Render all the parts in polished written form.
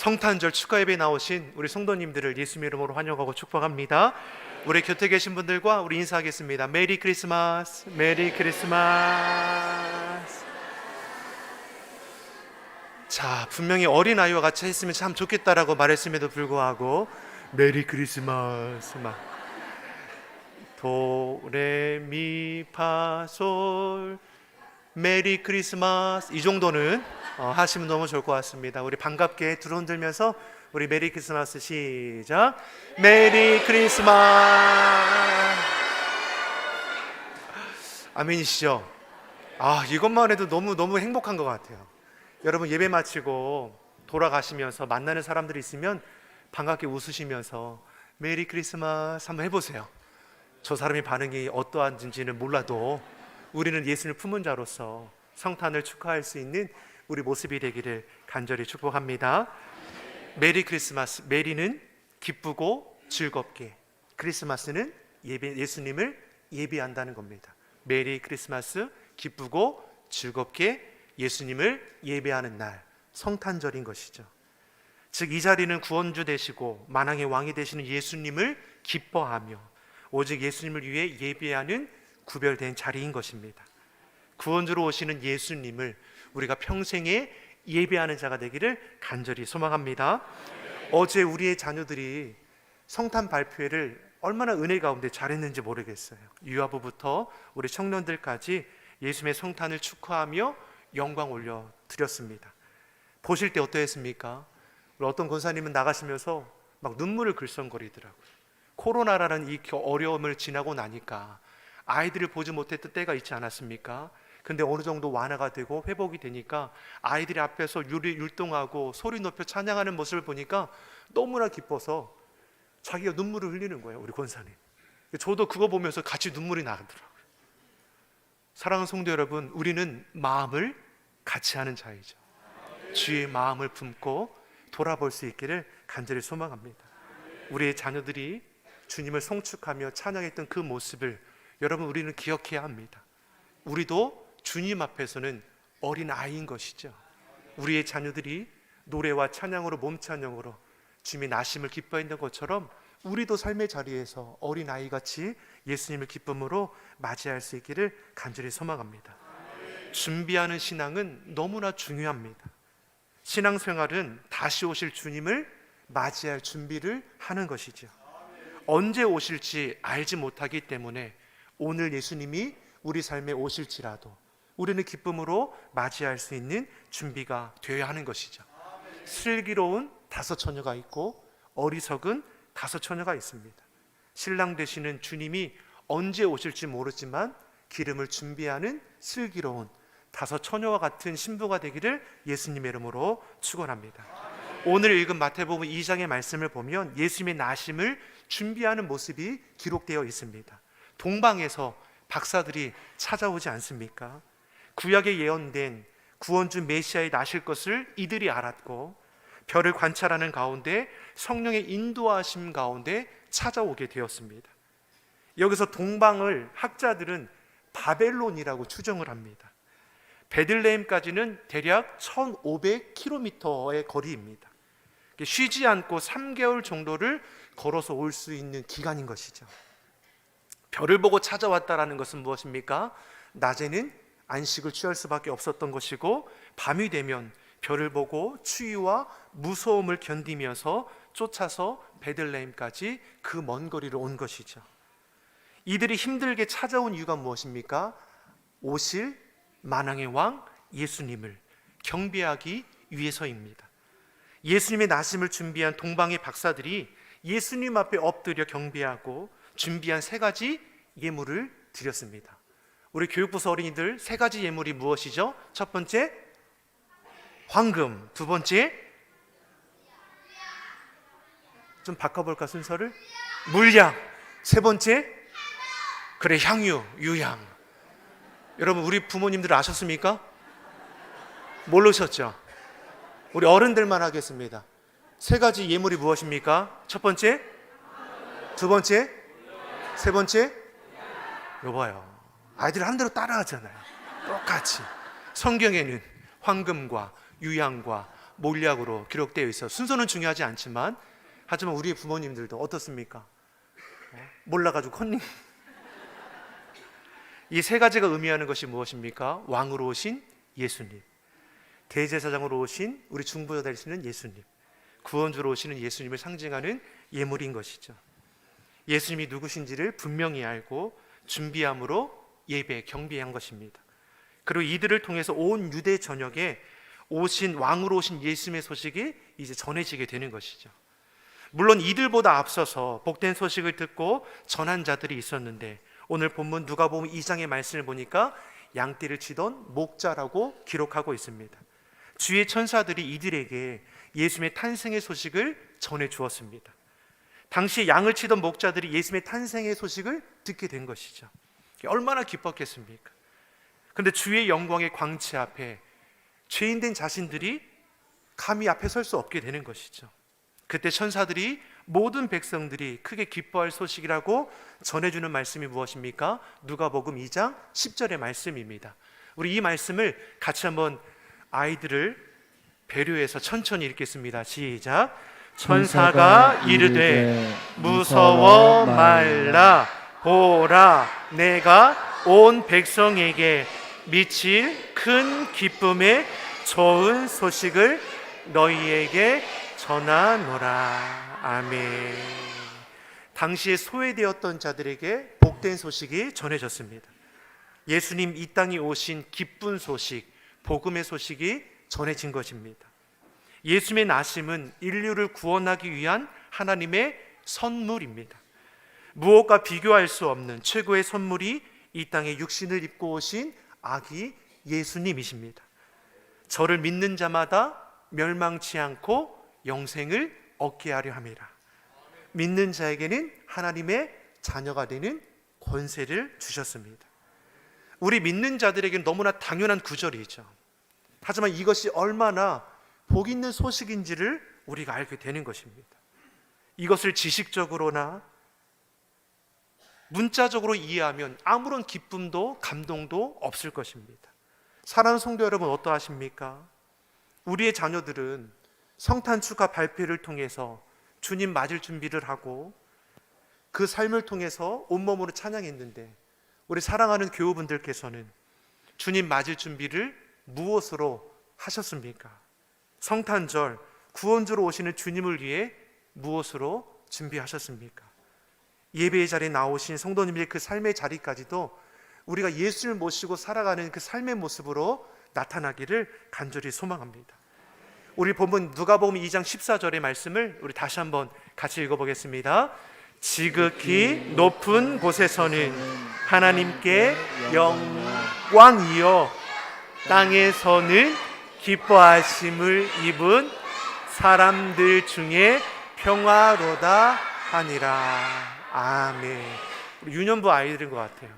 성탄절 축하 예배에 나오신 우리 성도님들을 예수님의 이름으로 환영하고 축복합니다. 우리 곁에 계신 분들과 우리 인사하겠습니다. 메리 크리스마스, 메리 크리스마스. 자, 분명히 어린아이와 같이 했으면 참 좋겠다라고 말했음에도 불구하고 메리 크리스마스 막 도레미파솔 메리 크리스마스 이 정도는 하시면 너무 좋을 것 같습니다. 우리 반갑게 두 손 들면서 우리 메리 크리스마스 시작. 메리 크리스마스. 아멘이시죠? 이것만 해도 너무 행복한 것 같아요. 여러분 예배 마치고 돌아가시면서 만나는 사람들이 있으면 반갑게 웃으시면서 메리 크리스마스 한번 해보세요. 저 사람의 반응이 어떠한지는 몰라도 우리는 예수님을 품은 자로서 성탄을 축하할 수 있는 우리 모습이 되기를 간절히 축복합니다. 메리 크리스마스. 메리는 기쁘고 즐겁게, 크리스마스는 예수님을 예배한다는 겁니다. 메리 크리스마스, 기쁘고 즐겁게 예수님을 예배하는 날, 성탄절인 것이죠. 즉 이 자리는 구원주 되시고 만왕의 왕이 되시는 예수님을 기뻐하며 오직 예수님을 위해 예배하는 구별된 자리인 것입니다. 구원주로 오시는 예수님을 우리가 평생에 예배하는 자가 되기를 간절히 소망합니다. 어제 우리의 자녀들이 성탄 발표회를 얼마나 은혜 가운데 잘했는지 모르겠어요. 유아부부터 우리 청년들까지 예수님의 성탄을 축하하며 영광 올려 드렸습니다. 보실 때 어떠했습니까? 어떤 권사님은 나가시면서 막 눈물을 글썽거리더라고요. 코로나라는 이 어려움을 지나고 나니까 아이들을 보지 못했던 때가 있지 않았습니까? 근데 어느 정도 완화가 되고 회복이 되니까 아이들이 앞에서 율동하고 소리 높여 찬양하는 모습을 보니까 너무나 기뻐서 자기가 눈물을 흘리는 거예요. 우리 권사님. 저도 그거 보면서 같이 눈물이 나더라고요. 사랑하는 성도 여러분, 우리는 마음을 같이 하는 자이죠. 주의 마음을 품고 돌아볼 수 있기를 간절히 소망합니다. 우리의 자녀들이 주님을 송축하며 찬양했던 그 모습을 여러분 우리는 기억해야 합니다. 우리도 주님 앞에서는 어린 아이인 것이죠. 우리의 자녀들이 노래와 찬양으로 몸찬양으로 주님의 나심을 기뻐했던 것처럼 우리도 삶의 자리에서 어린 아이같이 예수님을 기쁨으로 맞이할 수 있기를 간절히 소망합니다. 준비하는 신앙은 너무나 중요합니다. 신앙생활은 다시 오실 주님을 맞이할 준비를 하는 것이죠. 언제 오실지 알지 못하기 때문에 오늘 예수님이 우리 삶에 오실지라도 우리는 기쁨으로 맞이할 수 있는 준비가 되어야 하는 것이죠. 슬기로운 5 처녀가 있고 어리석은 5 처녀가 있습니다. 신랑 되시는 주님이 언제 오실지 모르지만 기름을 준비하는 슬기로운 5 처녀와 같은 신부가 되기를 예수님의 이름으로 축원합니다. 오늘 읽은 마태복음 2장의 말씀을 보면 예수님의 나심을 준비하는 모습이 기록되어 있습니다. 동방에서 박사들이 찾아오지 않습니까? 구약에 예언된 구원주 메시아의 나실 것을 이들이 알았고 별을 관찰하는 가운데 성령의 인도하심 가운데 찾아오게 되었습니다. 여기서 동방을 학자들은 바벨론이라고 추정을 합니다. 베들레헴까지는 대략 1500km의 거리입니다. 쉬지 않고 3개월 정도를 걸어서 올 수 있는 기간인 것이죠. 별을 보고 찾아왔다라는 것은 무엇입니까? 낮에는 안식을 취할 수밖에 없었던 것이고 밤이 되면 별을 보고 추위와 무서움을 견디면서 쫓아서 베들레헴까지 그 먼 거리를 온 것이죠. 이들이 힘들게 찾아온 이유가 무엇입니까? 오실 만왕의 왕 예수님을 경배하기 위해서입니다. 예수님의 나심을 준비한 동방의 박사들이 예수님 앞에 엎드려 경배하고 준비한 3가지 예물을 드렸습니다. 우리 교육부서 어린이들 3가지 예물이 무엇이죠? 첫 번째 황금, 2번째 좀 바꿔볼까 순서를? 물약, 3번째 그래 향유, 유향. 여러분 우리 부모님들 아셨습니까? 모르셨죠? 우리 어른들만 하겠습니다. 3가지 예물이 무엇입니까? 첫 번째, 2번째, 3번째. 여봐요, 아이들 한 대로 따라하잖아요. 똑같이 성경에는 황금과 유향과 몰약으로 기록되어 있어. 순서는 중요하지 않지만, 하지만 우리의 부모님들도 어떻습니까? 몰라가지고 컨닝. 이 세 가지가 의미하는 것이 무엇입니까? 왕으로 오신 예수님, 대제사장으로 오신 우리 중보자 되시는 예수님, 구원주로 오시는 예수님을 상징하는 예물인 것이죠. 예수님이 누구신지를 분명히 알고 준비함으로 예배, 경배한 것입니다. 그리고 이들을 통해서 온 유대 전역에 오신 왕으로 오신 예수님의 소식이 이제 전해지게 되는 것이죠. 물론 이들보다 앞서서 복된 소식을 듣고 전한 자들이 있었는데, 오늘 본문 누가복음 2장의 말씀을 보니까 양떼를 치던 목자라고 기록하고 있습니다. 주의 천사들이 이들에게 예수님의 탄생의 소식을 전해 주었습니다. 당시 양을 치던 목자들이 예수님의 탄생의 소식을 듣게 된 것이죠. 얼마나 기뻤겠습니까? 그런데 주의 영광의 광채 앞에 죄인된 자신들이 감히 앞에 설 수 없게 되는 것이죠. 그때 천사들이 모든 백성들이 크게 기뻐할 소식이라고 전해주는 말씀이 무엇입니까? 누가복음 2장 10절의 말씀입니다. 우리 이 말씀을 같이 한번 아이들을 배려해서 천천히 읽겠습니다. 시작. 천사가 이르되 무서워 말라. 보라, 내가 온 백성에게 미칠 큰 기쁨의 좋은 소식을 너희에게 전하노라. 아멘. 당시에 소외되었던 자들에게 복된 소식이 전해졌습니다. 예수님 이 땅에 오신 기쁜 소식, 복음의 소식이 전해진 것입니다. 예수님의 나심은 인류를 구원하기 위한 하나님의 선물입니다. 무엇과 비교할 수 없는 최고의 선물이 이 땅에 육신을 입고 오신 아기 예수님이십니다. 저를 믿는 자마다 멸망치 않고 영생을 얻게 하려 함이라. 믿는 자에게는 하나님의 자녀가 되는 권세를 주셨습니다. 우리 믿는 자들에게는 너무나 당연한 구절이죠. 하지만 이것이 얼마나 복 있는 소식인지를 우리가 알게 되는 것입니다. 이것을 지식적으로나 문자적으로 이해하면 아무런 기쁨도 감동도 없을 것입니다. 사랑하는 성도 여러분, 어떠하십니까? 우리의 자녀들은 성탄 축하 발표를 통해서 주님 맞을 준비를 하고 그 삶을 통해서 온몸으로 찬양했는데, 우리 사랑하는 교우분들께서는 주님 맞을 준비를 무엇으로 하셨습니까? 성탄절 구원주로 오시는 주님을 위해 무엇으로 준비하셨습니까? 예배의 자리에 나오신 성도님의 그 삶의 자리까지도 우리가 예수를 모시고 살아가는 그 삶의 모습으로 나타나기를 간절히 소망합니다. 우리 본문 누가복음 2장 14절의 말씀을 우리 다시 한번 같이 읽어보겠습니다. 지극히 높은 곳에서는 하나님께 영광이요, 땅에서는 기뻐하심을 입은 사람들 중에 평화로다 하니라. 아멘. 우리 유년부 아이들인 것 같아요.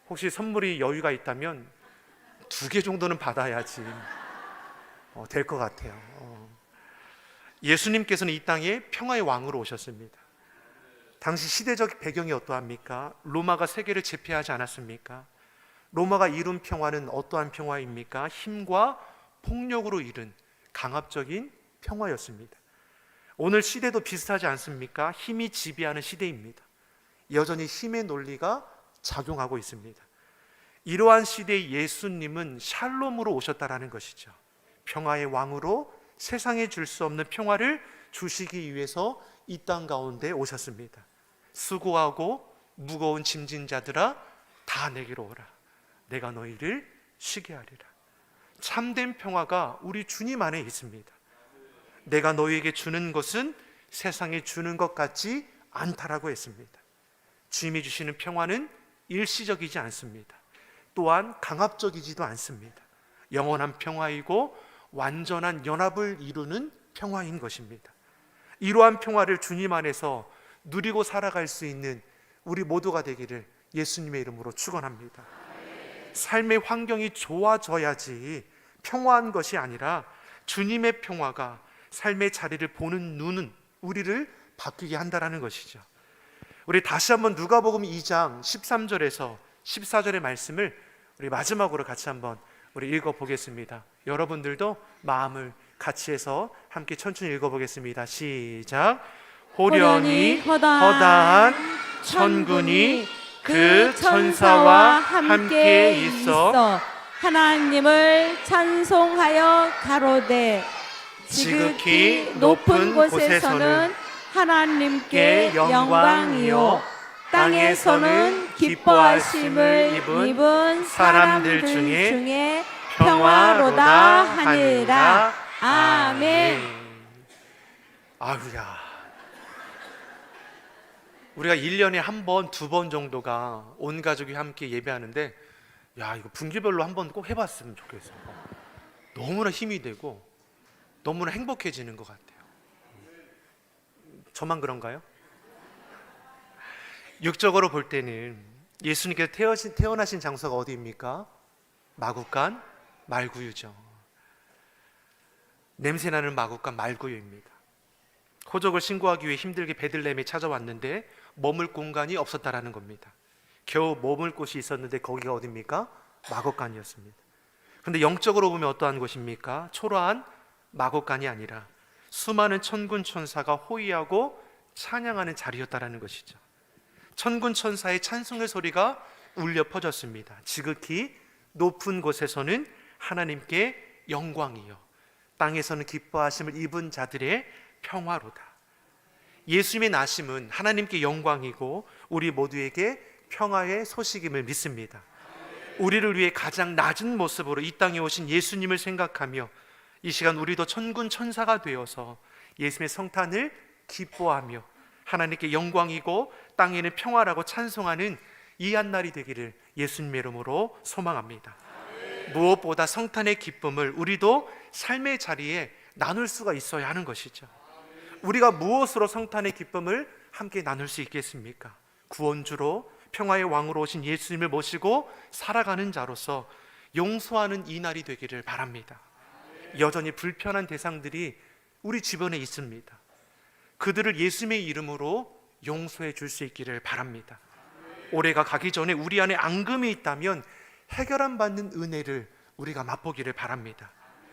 혹시 선물이 여유가 있다면 2개 정도는 받아야지 될 것 같아요. 예수님께서는 이 땅에 평화의 왕으로 오셨습니다. 당시 시대적 배경이 어떠합니까? 로마가 세계를 제패하지 않았습니까? 로마가 이룬 평화는 어떠한 평화입니까? 힘과 폭력으로 이룬 강압적인 평화였습니다. 오늘 시대도 비슷하지 않습니까? 힘이 지배하는 시대입니다. 여전히 힘의 논리가 작용하고 있습니다. 이러한 시대의 예수님은 샬롬으로 오셨다라는 것이죠. 평화의 왕으로 세상에 줄 수 없는 평화를 주시기 위해서 이 땅 가운데 오셨습니다. 수고하고 무거운 짐진 자들아 다 내게로 오라. 내가 너희를 쉬게 하리라. 참된 평화가 우리 주님 안에 있습니다. 내가 너희에게 주는 것은 세상에 주는 것 같지 않다라고 했습니다. 주님이 주시는 평화는 일시적이지 않습니다. 또한 강압적이지도 않습니다. 영원한 평화이고 완전한 연합을 이루는 평화인 것입니다. 이러한 평화를 주님 안에서 누리고 살아갈 수 있는 우리 모두가 되기를 예수님의 이름으로 축원합니다. 삶의 환경이 좋아져야지 평화한 것이 아니라 주님의 평화가 삶의 자리를 보는 눈은 우리를 바뀌게 한다라는 것이죠. 우리 다시 한번 누가복음 2장 13절에서 14절의 말씀을 우리 마지막으로 같이 한번 우리 읽어보겠습니다. 여러분들도 마음을 같이 해서 함께 천천히 읽어보겠습니다. 시작. 호련히 허다한 천군이 그 천사와 함께 있어 하나님을 찬송하여 가로되 지극히 높은 곳에서는 하나님께 영광이요 땅에서는 기뻐하심을 입은 사람들 중에 평화로다 하니라. 아멘. 아유야. 우리가 1년에 한 번, 2번 정도가 온 가족이 함께 예배하는데, 야, 이거 분기별로 한 번 꼭 해봤으면 좋겠어요. 너무나 힘이 되고 너무나 행복해지는 것 같아요. 저만 그런가요? 육적으로 볼 때는 예수님께서 태어나신 장소가 어디입니까? 마구간 말구유죠. 냄새나는 마구간 말구유입니다. 호적을 신고하기 위해 힘들게 베들레헴에 찾아왔는데 머물 공간이 없었다라는 겁니다. 겨우 머물 곳이 있었는데 거기가 어디입니까? 마구간이었습니다. 그런데 영적으로 보면 어떠한 곳입니까? 초라한 마구간이 아니라 수많은 천군 천사가 호위하고 찬양하는 자리였다라는 것이죠. 천군 천사의 찬송의 소리가 울려 퍼졌습니다. 지극히 높은 곳에서는 하나님께 영광이요 땅에서는 기뻐하심을 입은 자들의 평화로다. 예수님의 나심은 하나님께 영광이고 우리 모두에게 평화의 소식임을 믿습니다. 우리를 위해 가장 낮은 모습으로 이 땅에 오신 예수님을 생각하며 이 시간 우리도 천군 천사가 되어서 예수님의 성탄을 기뻐하며 하나님께 영광이고 땅에는 평화라고 찬송하는 이 한날이 되기를 예수님의 이름으로 소망합니다. 무엇보다 성탄의 기쁨을 우리도 삶의 자리에 나눌 수가 있어야 하는 것이죠. 우리가 무엇으로 성탄의 기쁨을 함께 나눌 수 있겠습니까? 구원주로 평화의 왕으로 오신 예수님을 모시고 살아가는 자로서 용서하는 이 날이 되기를 바랍니다. 여전히 불편한 대상들이 우리 주변에 있습니다. 그들을 예수님의 이름으로 용서해 줄 수 있기를 바랍니다. 올해가 가기 전에 우리 안에 앙금이 있다면 해결함 받는 은혜를 우리가 맛보기를 바랍니다.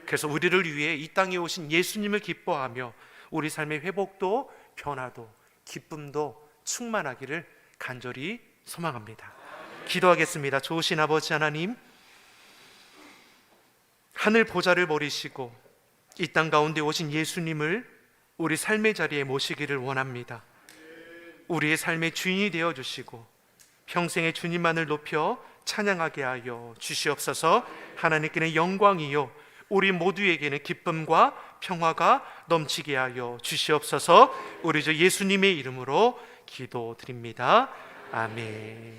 그래서 우리를 위해 이 땅에 오신 예수님을 기뻐하며 우리 삶의 회복도 변화도 기쁨도 충만하기를 간절히 소망합니다. 기도하겠습니다. 좋으신 아버지 하나님, 하늘 보좌를 버리시고 이 땅 가운데 오신 예수님을 우리 삶의 자리에 모시기를 원합니다. 우리의 삶의 주인이 되어주시고 평생의 주님만을 높여 찬양하게 하여 주시옵소서. 하나님께는 영광이요 우리 모두에게는 기쁨과 평화가 넘치게 하여 주시옵소서. 우리 주 예수님의 이름으로 기도드립니다. 아멘.